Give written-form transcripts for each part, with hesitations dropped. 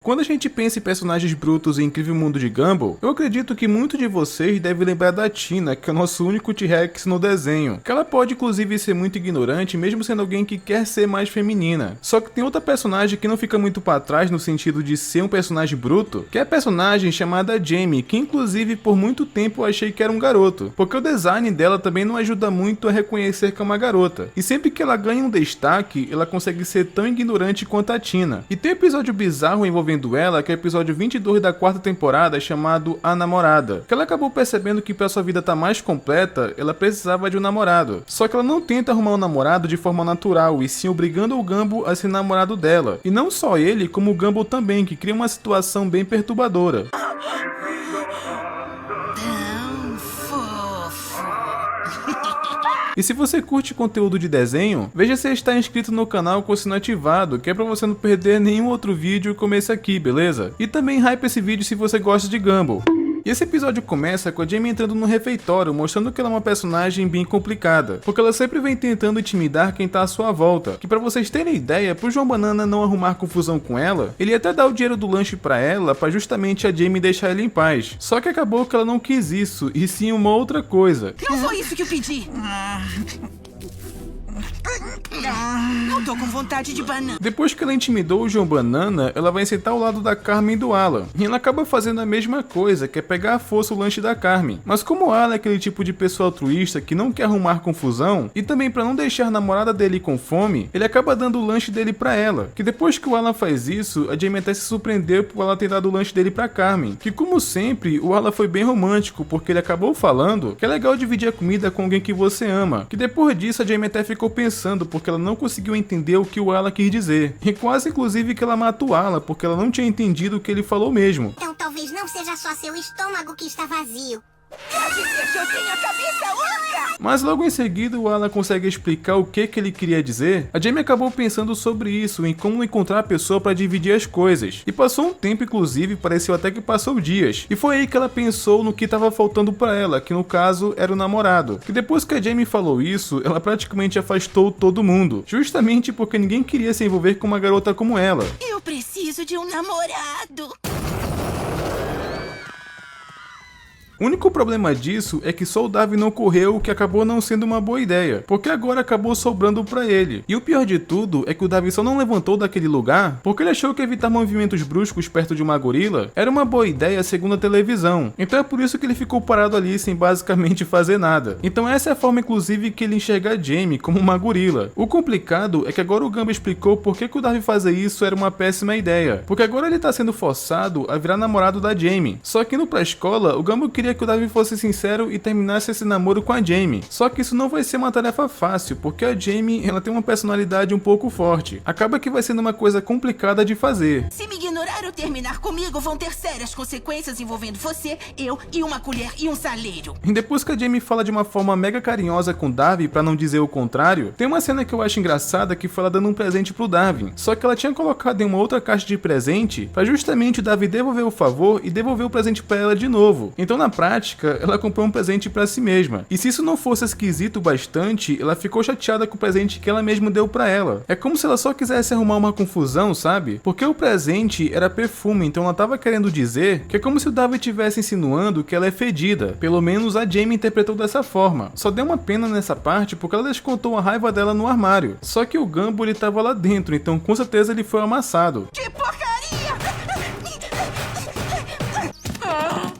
Quando a gente pensa em personagens brutos em Incrível Mundo de Gumball, eu acredito que muitos de vocês devem lembrar da Tina, que é o nosso único T-Rex no desenho, que ela pode inclusive ser muito ignorante mesmo sendo alguém que quer ser mais feminina. Só que tem outra personagem que não fica muito pra trás no sentido de ser um personagem bruto, que é a personagem chamada Jamie, que inclusive por muito tempo eu achei que era um garoto, porque o design dela também não ajuda muito a reconhecer que é uma garota, e sempre que ela ganha um destaque, ela consegue ser tão ignorante quanto a Tina. E tem um episódio bizarro envolvendo ela, que é o episódio 22 da 4ª temporada, chamado A Namorada, que ela acabou percebendo que pra sua vida estar mais completa, ela precisava de um namorado. Só que ela não tenta arrumar um namorado de forma natural, e sim obrigando o Gumball a ser namorado dela. E não só ele, como o Gumball também, que cria uma situação bem perturbadora. E se você curte conteúdo de desenho, veja se está inscrito no canal com o sino ativado, que é pra você não perder nenhum outro vídeo como esse aqui, beleza? E também hype esse vídeo se você gosta de Gumball. E esse episódio começa com a Jamie entrando no refeitório, mostrando que ela é uma personagem bem complicada, porque ela sempre vem tentando intimidar quem tá à sua volta, que pra vocês terem ideia, pro João Banana não arrumar confusão com ela, ele ia até dar o dinheiro do lanche pra ela, pra justamente a Jamie deixar ela em paz. Só que acabou que ela não quis isso, e sim uma outra coisa. Não foi isso que eu pedi! Não tô com vontade de banana. Depois que ela intimidou o João Banana, ela vai sentar ao lado da Carmen e do Alan. E ela acaba fazendo a mesma coisa, que é pegar à força o lanche da Carmen. Mas como o Alan é aquele tipo de pessoa altruísta que não quer arrumar confusão, e também pra não deixar a namorada dele com fome, ele acaba dando o lanche dele pra ela. Que depois que o Alan faz isso, a Jamie até se surpreendeu por ela ter dado o lanche dele pra Carmen. Que como sempre, o Alan foi bem romântico, porque ele acabou falando que é legal dividir a comida com alguém que você ama. Que depois disso a Jamie até ficou pensando, porque ela não conseguiu entender o que o Alan quis dizer. E quase inclusive que ela mata o Alan, porque ela não tinha entendido o que ele falou mesmo. Então talvez não seja só seu estômago que está vazio. Quer dizer que eu tenho a cabeça oca? Mas logo em seguida o Alan consegue explicar o que ele queria dizer. A Jamie acabou pensando sobre isso, em como encontrar a pessoa para dividir as coisas. E passou um tempo, inclusive, pareceu até que passou dias. E foi aí que ela pensou no que estava faltando para ela, que no caso era o namorado. Que depois que a Jamie falou isso, ela praticamente afastou todo mundo. Justamente porque ninguém queria se envolver com uma garota como ela. Eu preciso de um namorado. O único problema disso é que só o Darwin não correu, o que acabou não sendo uma boa ideia, porque agora acabou sobrando pra ele. E o pior de tudo é que o Darwin só não levantou daquele lugar porque ele achou que evitar movimentos bruscos perto de uma gorila era uma boa ideia segundo a televisão. Então é por isso que ele ficou parado ali sem basicamente fazer nada. Então essa é a forma inclusive que ele enxerga a Jamie como uma gorila. O complicado é que agora o Gumball explicou por que o Darwin fazer isso era uma péssima ideia, porque agora ele tá sendo forçado a virar namorado da Jamie. Só que indo pra escola, o Gumball queria que o Darwin fosse sincero e terminasse esse namoro com a Jamie. Só que isso não vai ser uma tarefa fácil, porque a Jamie ela tem uma personalidade um pouco forte. Acaba que vai sendo uma coisa complicada de fazer. Se me ignorar ou terminar comigo, vão ter sérias consequências envolvendo você, eu e uma colher e um saleiro. E depois que a Jamie fala de uma forma mega carinhosa com o Darwin, pra não dizer o contrário, tem uma cena que eu acho engraçada que foi ela dando um presente pro Darwin. Só que ela tinha colocado em uma outra caixa de presente pra justamente o Darwin devolver o favor e devolver o presente pra ela de novo. Então na prática, ela comprou um presente pra si mesma. E se isso não fosse esquisito bastante, ela ficou chateada com o presente que ela mesma deu pra ela. É como se ela só quisesse arrumar uma confusão, sabe? Porque o presente era perfume, então ela tava querendo dizer que é como se o Darwin estivesse insinuando que ela é fedida. Pelo menos a Jamie interpretou dessa forma. Só deu uma pena nessa parte porque ela descontou a raiva dela no armário. Só que o Gumball ele tava lá dentro, então com certeza ele foi amassado. Que porcaria!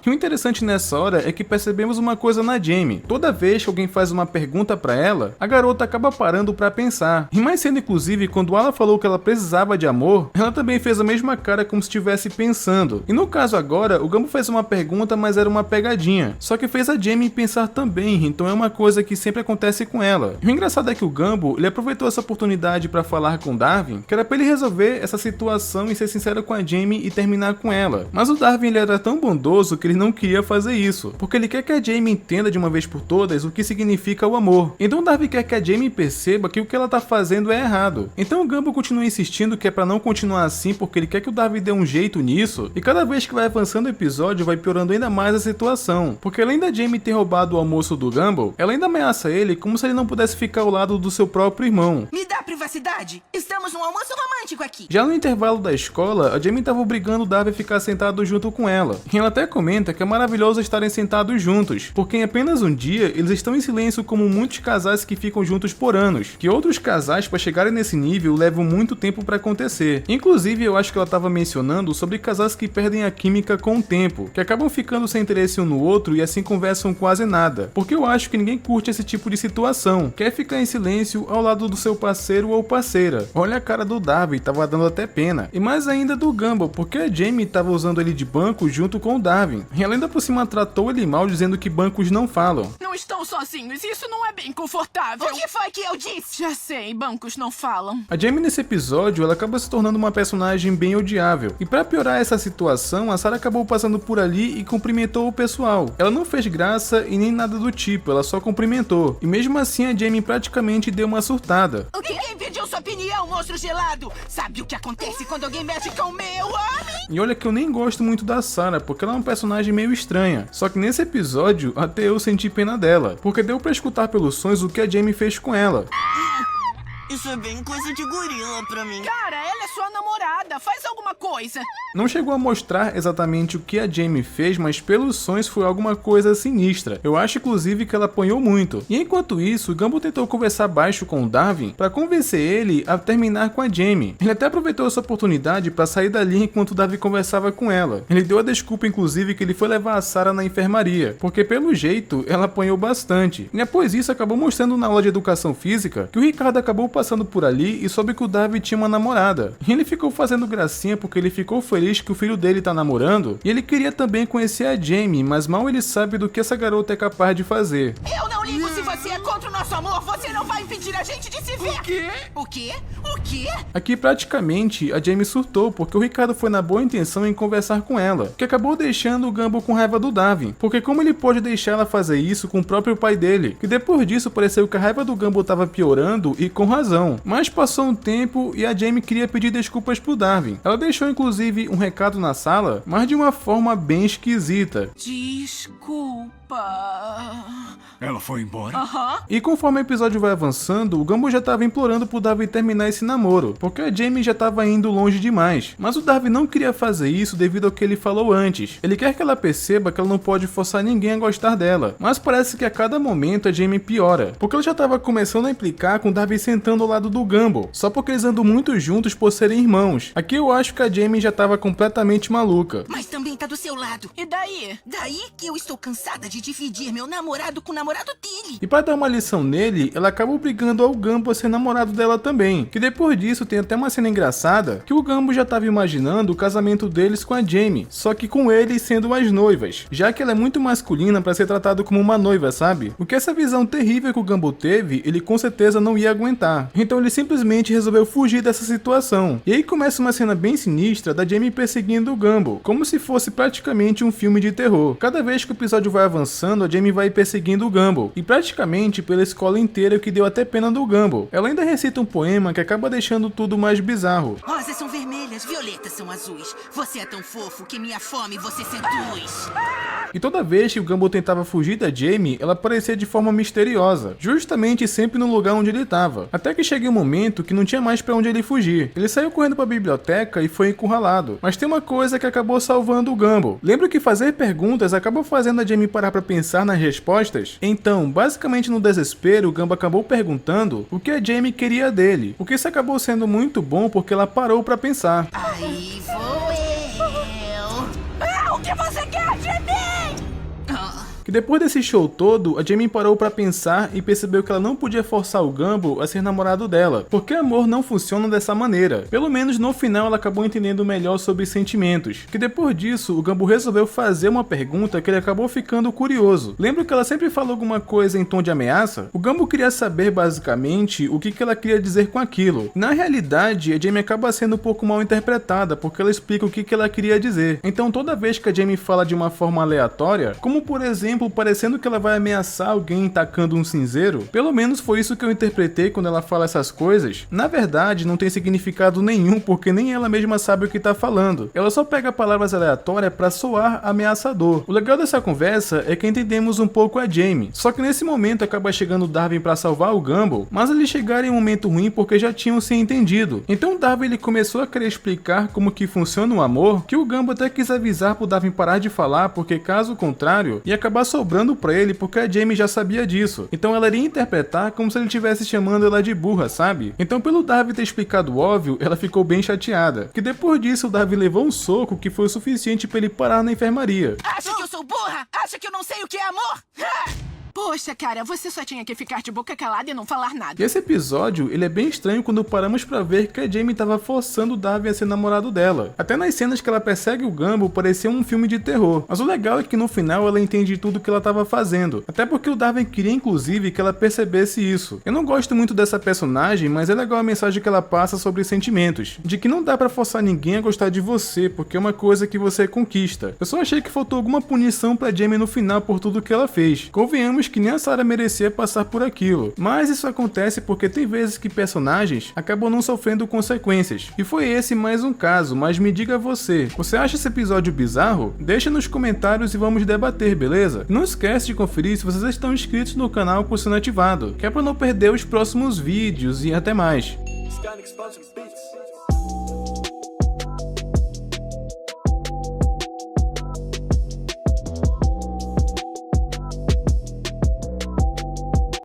E o interessante nessa hora é que percebemos uma coisa na Jamie. Toda vez que alguém faz uma pergunta pra ela, a garota acaba parando pra pensar. E mais cedo, inclusive, quando ela falou que ela precisava de amor, ela também fez a mesma cara como se estivesse pensando. E no caso agora, o Gumball fez uma pergunta, mas era uma pegadinha. Só que fez a Jamie pensar também, então é uma coisa que sempre acontece com ela. E o engraçado é que o Gumball, ele aproveitou essa oportunidade pra falar com Darwin, que era pra ele resolver essa situação e ser sincero com a Jamie e terminar com ela. Mas o Darwin ele era tão bondoso que ele não queria fazer isso, porque ele quer que a Jamie entenda de uma vez por todas o que significa o amor. Então Darwin quer que a Jamie perceba que o que ela tá fazendo é errado. Então o Gumball continua insistindo que é pra não continuar assim, porque ele quer que o Darwin dê um jeito nisso, e cada vez que vai avançando o episódio vai piorando ainda mais a situação, porque além da Jamie ter roubado o almoço do Gumball, ela ainda ameaça ele como se ele não pudesse ficar ao lado do seu próprio irmão. Me dá privacidade? Estamos num almoço romântico aqui. Já no intervalo da escola, a Jamie estava obrigando o Darby a ficar sentado junto com ela. E ela até comenta que é maravilhoso estarem sentados juntos, porque em apenas um dia eles estão em silêncio como muitos casais que ficam juntos por anos, que outros casais para chegarem nesse nível levam muito tempo para acontecer. Inclusive eu acho que ela estava mencionando sobre casais que perdem a química com o tempo, que acabam ficando sem interesse um no outro e assim conversam quase nada, porque eu acho que ninguém curte esse tipo de situação, quer ficar em silêncio ao lado do seu parceiro ou parceira. Olha a cara do Darby, tava dando até pena. E mais ainda do Gumball, porque a Jamie tava usando ele de banco junto com o Darwin. E ela ainda por cima tratou ele mal, dizendo que bancos não falam. Não estão sozinhos, isso não é bem confortável. O que foi que eu disse? Já sei, bancos não falam. A Jamie nesse episódio, ela acaba se tornando uma personagem bem odiável. E pra piorar essa situação, a Sarah acabou passando por ali e cumprimentou o pessoal. Ela não fez graça e nem nada do tipo, ela só cumprimentou. E mesmo assim a Jamie praticamente deu uma surtada. O que? Ninguém pediu sua opinião, monstro gelado. Sabe o que acontece quando alguém mexe com o meu homem? E olha que eu nem gosto muito da Sarah, porque ela é uma personagem meio estranha. Só que nesse episódio, até eu senti pena dela, porque deu pra escutar pelos sons o que a Jamie fez com ela. Isso é bem coisa de gorila pra mim. Cara, ela é sua namorada, faz alguma coisa. Não chegou a mostrar exatamente o que a Jamie fez, mas pelos sons foi alguma coisa sinistra. Eu acho inclusive que ela apanhou muito. E enquanto isso, o Gumball tentou conversar baixo com o Darwin para convencer ele a terminar com a Jamie. Ele até aproveitou essa oportunidade para sair dali enquanto o Darwin conversava com ela. Ele deu a desculpa inclusive que ele foi levar a Sarah na enfermaria, porque pelo jeito ela apanhou bastante. E depois disso acabou mostrando na aula de educação física que o Ricardo acabou passando por ali e soube que o Darwin tinha uma namorada. E ele ficou fazendo gracinha porque ele ficou feliz que o filho dele tá namorando e ele queria também conhecer a Jamie, mas mal ele sabe do que essa garota é capaz de fazer. Eu não ligo se você é contra o nosso amor, você não vai impedir a gente de se ver. O quê? O quê? O quê? Aqui praticamente a Jamie surtou porque o Ricardo foi na boa intenção em conversar com ela, que acabou deixando o Gumball com raiva do Darwin, porque como ele pode deixar ela fazer isso com o próprio pai dele, que depois disso pareceu que a raiva do Gumball tava piorando e com razão. Mas passou um tempo e a Jamie queria pedir desculpas pro Darwin. Ela deixou inclusive um recado na sala, mas de uma forma bem esquisita. Desculpa. Ela foi embora? Aham. E conforme o episódio vai avançando, o Gumball já tava implorando pro Darwin terminar esse namoro, porque a Jamie já tava indo longe demais. Mas o Darwin não queria fazer isso devido ao que ele falou antes. Ele quer que ela perceba que ela não pode forçar ninguém a gostar dela. Mas parece que a cada momento a Jamie piora, porque ela já tava começando a implicar com o Darwin sentando ao lado do Gumball, só porque eles andam muito juntos por serem irmãos. Aqui eu acho que a Jamie já tava completamente maluca. Mas também tá do seu lado. E daí? Daí que eu estou cansada de dividir meu namorado com o namorado dele. E pra dar uma lição nele, ela acaba obrigando ao Gumball a ser namorado dela também. Que depois disso tem até uma cena engraçada, que o Gumball já tava imaginando o casamento deles com a Jamie, só que com eles sendo as noivas, já que ela é muito masculina pra ser tratado como uma noiva, sabe? O que essa visão terrível que o Gumball teve, ele com certeza não ia aguentar. Então ele simplesmente resolveu fugir dessa situação. E aí começa uma cena bem sinistra da Jamie perseguindo o Gumball, como se fosse praticamente um filme de terror. Cada vez que o episódio vai avançando, a Jamie vai perseguindo o Gumball, e praticamente pela escola inteira, o que deu até pena do Gumball. Ela ainda recita um poema que acaba deixando tudo mais bizarro. Rosas são vermelhas, violetas são azuis. Você é tão fofo que minha fome você seduz. E toda vez que o Gumball tentava fugir da Jamie, ela aparecia de forma misteriosa, justamente sempre no lugar onde ele estava. Até que chega um momento que não tinha mais pra onde ele fugir. Ele saiu correndo pra biblioteca e foi encurralado. Mas tem uma coisa que acabou salvando o Gumball. Lembra que fazer perguntas acabou fazendo a Jamie parar pra pensar nas respostas? Então, basicamente no desespero, o Gumball acabou perguntando o que a Jamie queria dele. O que isso acabou sendo muito bom porque ela parou pra pensar. Aí vou eu. O que você quer de mim? Que depois desse show todo, a Jamie parou pra pensar e percebeu que ela não podia forçar o Gumball a ser namorado dela, porque amor não funciona dessa maneira. Pelo menos no final ela acabou entendendo melhor sobre sentimentos. Que depois disso, o Gumball resolveu fazer uma pergunta que ele acabou ficando curioso. Lembra que ela sempre falou alguma coisa em tom de ameaça? O Gumball queria saber basicamente o que ela queria dizer com aquilo. Na realidade, a Jamie acaba sendo um pouco mal interpretada, porque ela explica o que ela queria dizer. Então toda vez que a Jamie fala de uma forma aleatória, como por exemplo tempo parecendo que ela vai ameaçar alguém tacando um cinzeiro. Pelo menos foi isso que eu interpretei quando ela fala essas coisas. Na verdade, não tem significado nenhum, porque nem ela mesma sabe o que tá falando. Ela só pega palavras aleatórias pra soar ameaçador. O legal dessa conversa é que entendemos um pouco a Jamie. Só que nesse momento acaba chegando o Darwin pra salvar o Gumball, mas eles chegaram em um momento ruim porque já tinham se entendido. Então o Darwin ele começou a querer explicar como que funciona o amor, que o Gumball até quis avisar pro Darwin parar de falar, porque caso contrário, ia acabar sobrando pra ele, porque a Jamie já sabia disso. Então ela iria interpretar como se ele estivesse chamando ela de burra, sabe? Então pelo Darwin ter explicado o óbvio, ela ficou bem chateada. Que depois disso o Darwin levou um soco que foi o suficiente pra ele parar na enfermaria. Acha que eu sou burra? Acha que eu não sei o que é amor? Poxa, cara, você só tinha que ficar de boca calada e não falar nada. E esse episódio, ele é bem estranho quando paramos pra ver que a Jamie tava forçando o Darwin a ser namorado dela. Até nas cenas que ela persegue o Gumball parecia um filme de terror. Mas o legal é que no final ela entende tudo que ela tava fazendo. Até porque o Darwin queria inclusive que ela percebesse isso. Eu não gosto muito dessa personagem, mas é legal a mensagem que ela passa sobre sentimentos. De que não dá pra forçar ninguém a gostar de você, porque é uma coisa que você conquista. Eu só achei que faltou alguma punição pra Jamie no final por tudo que ela fez. Convenhamos que nem a Sarah merecia passar por aquilo. Mas isso acontece porque tem vezes que personagens acabam não sofrendo consequências. E foi esse mais um caso, mas me diga você acha esse episódio bizarro? Deixa nos comentários e vamos debater, beleza? Não esquece de conferir se vocês estão inscritos no canal com o sino ativado, que é pra não perder os próximos vídeos e até mais.